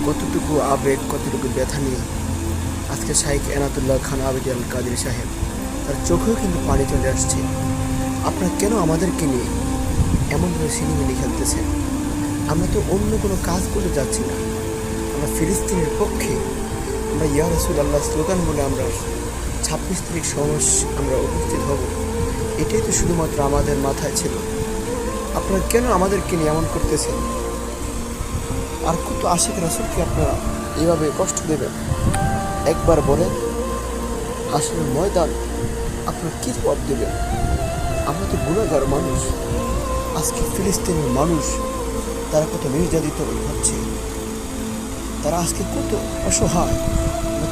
কতটুকু আবেগ, কতটুকু ব্যথা নিয়ে আজকে শাইখ এনায়েতুল্লাহ খান আবেদ আল কাদের সাহেব, তার চোখেও কিন্তু পানি চলে আসছে। আপনারা কেন আমাদেরকে নিয়ে এমনভাবে সিনেমিনি খেলতেছেন? আমরা তো অন্য কোনো কাজ করে যাচ্ছি না, আমরা ফিলিস্তিনের পক্ষে। আমরা ইয়া রাসূলুল্লাহ স্লোগান বলে আমরা 26 তারিখ আমরা উপস্থিত হব, এটাই তো শুধুমাত্র আমাদের মাথায় ছিল। আপনারা কেন আমাদেরকে নিয়ে এমন করতেছেন? আর কত আশিক রাসূলকে আপনারা এইভাবে কষ্ট দেবেন? একবার বলেন, হাসরের ময়দান আপনারা কী জবাব দেবেন? আমরা তো গুণাগার মানুষ। আজকে ফিলিস্তিনের মানুষ, তারা কত নির্যাতিত হচ্ছে, তারা আজকে কত অসহায়।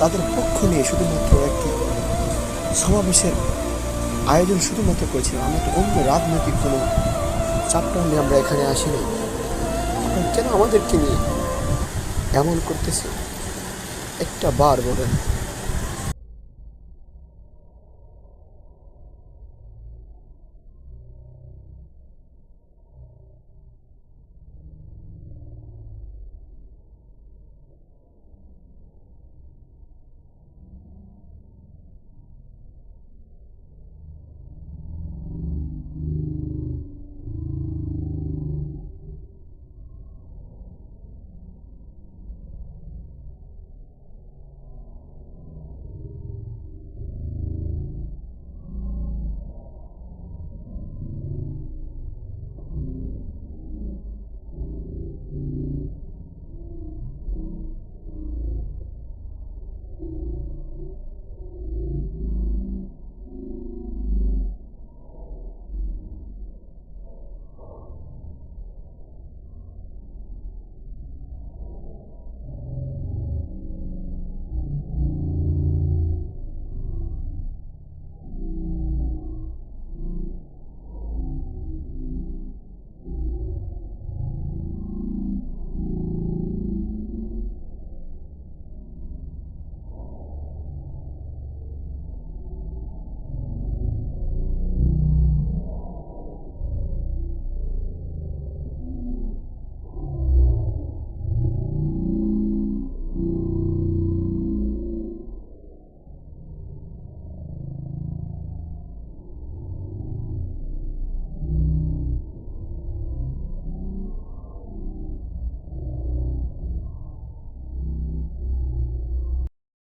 তাদের পক্ষ নিয়ে শুধুমাত্র একটি সমাবেশের আয়োজন শুধুমাত্র করেছিলাম। আমরা তো অন্য রাজনৈতিক কোনো চাপটা নিয়ে আমরা এখানে আসিনি। আপনারা কেন আমাদেরকে নিয়ে এমন করতেছে? একটা বার বলেন।